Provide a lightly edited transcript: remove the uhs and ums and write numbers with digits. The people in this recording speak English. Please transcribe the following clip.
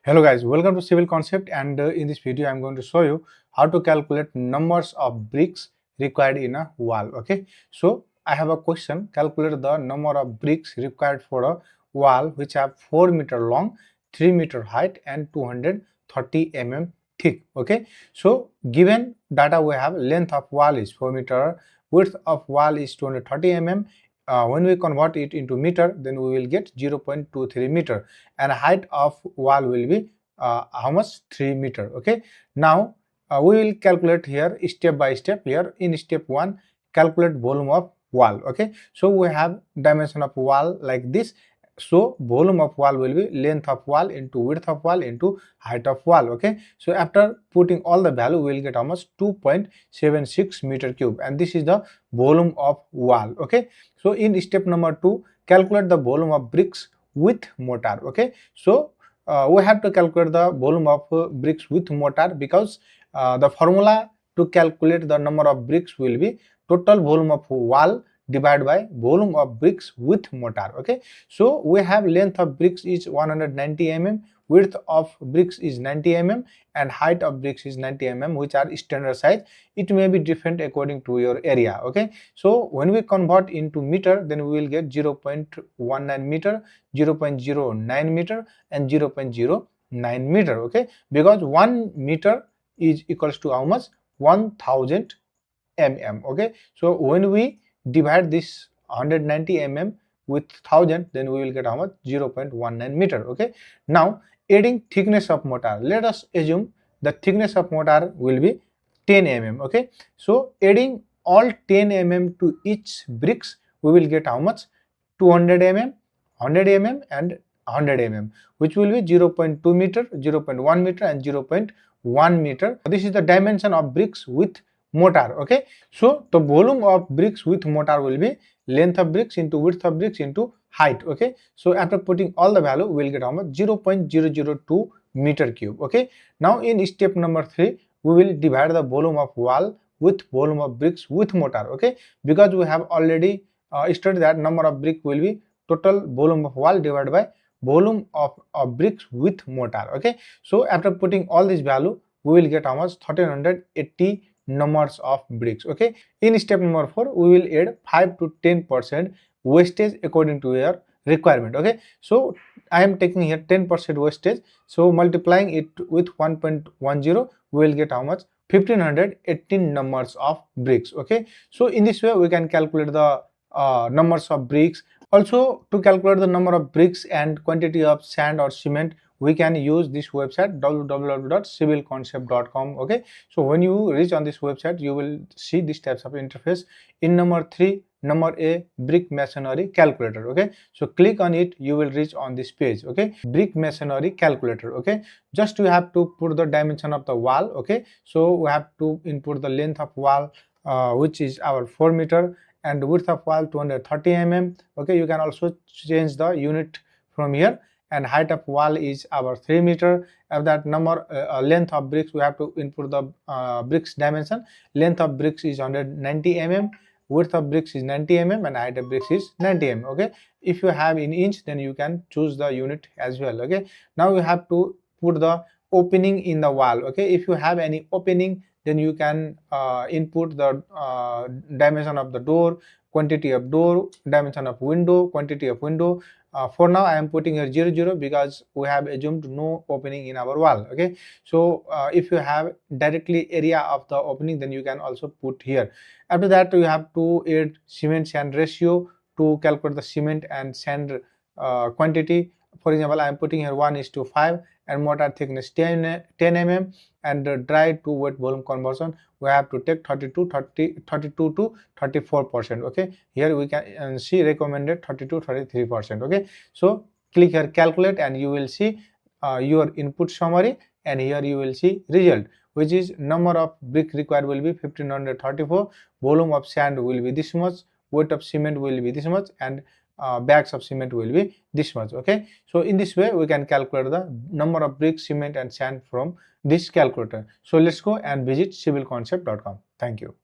Hello guys, welcome to Civil Concept, and in this video I'm going to show you how to calculate numbers of bricks required in a wall. Okay, so I have a question. Calculate the number of bricks required for a wall which have 4 meter long, 3 meter height and 230 mm thick. Okay, so given data we have length of wall is 4 meter, width of wall is 230 mm. When we convert it into meter, then we will get 0.23 meter, and height of wall will be how much? 3 meter. Okay, now we will calculate here step by step. Here in step 1, calculate volume of wall. Okay, so we have dimension of wall like this. So volume of wall will be length of wall into width of wall into height of wall. Okay, so after putting all the value, we will get how much? 2.76 meter cube, and this is the volume of wall. Okay, so in step number 2, calculate the volume of bricks with mortar. Okay, so we have to calculate the volume of bricks with mortar, because the formula to calculate the number of bricks will be total volume of wall divided by volume of bricks with mortar. Okay, so we have length of bricks is 190 mm, width of bricks is 90 mm, and height of bricks is 90 mm, which are standard size. It may be different according to your area. Okay, so when we convert into meter, then we will get 0.19 meter, 0.09 meter and 0.09 meter. Okay, because 1 meter is equals to how much? 1000 mm. Okay, so when we divide this 190 mm with 1000, then we will get how much? 0.19 meter. Okay, now adding thickness of mortar, let us assume the thickness of mortar will be 10 mm. Okay, so adding all 10 mm to each bricks, we will get how much? 200 mm, 100 mm and 100 mm, which will be 0.2 meter, 0.1 meter and 0.1 meter. This is the dimension of bricks with mortar. Okay, so the volume of bricks with mortar will be length of bricks into width of bricks into height. Okay, so after putting all the value, we will get how much? 0.002 meter cube. Okay, now in step number 3, we will divide the volume of wall with volume of bricks with mortar. Okay, because we have already studied that number of brick will be total volume of wall divided by volume of bricks with mortar. Okay, so after putting all this value, we will get how much? 1380 numbers of bricks. Okay, in step number 4, we will add 5 to 10% wastage according to your requirement. Okay, so I am taking here 10% wastage, so multiplying it with 1.10, we will get how much? 1518 numbers of bricks. Okay, so in this way we can calculate the numbers of bricks. Also, to calculate the number of bricks and quantity of sand or cement, we can use this website www.civilconcept.com. Okay, so when you reach on this website, you will see these types of interface. In number 3, number A, brick masonry calculator. Okay, so click on it, you will reach on this page. Okay, brick masonry calculator. Okay, just you have to put the dimension of the wall. Okay, so we have to input the length of wall, which is our 4 meter, and width of wall 230 mm. Okay, you can also change the unit from here, and height of wall is our 3 meter. Of that number, length of bricks, we have to input the bricks dimension. Length of bricks is 190 mm, width of bricks is 90 mm, and height of bricks is 90 mm. Okay, if you have in inch, then you can choose the unit as well. Okay, now you have to put the opening in the wall. Okay, if you have any opening, then you can input the dimension of the door, quantity of door, dimension of window, quantity of window. For now I am putting here 00 because we have assumed no opening in our wall. Okay, so if you have directly area of the opening, then you can also put here. After that, you have to add cement sand ratio to calculate the cement and sand quantity. For example, I am putting here 1:5, and mortar thickness 10 mm, and dry to wet volume conversion, we have to take 32 to 34%. Okay, here we can see recommended 32-33%. Okay, so click here calculate, and you will see your input summary, and here you will see result, which is number of brick required will be 1534, volume of sand will be this much, weight of cement will be this much, and bags of cement will be this much. Okay, so in this way we can calculate the number of bricks, cement and sand from this calculator. So let's go and visit civilconcept.com. Thank you.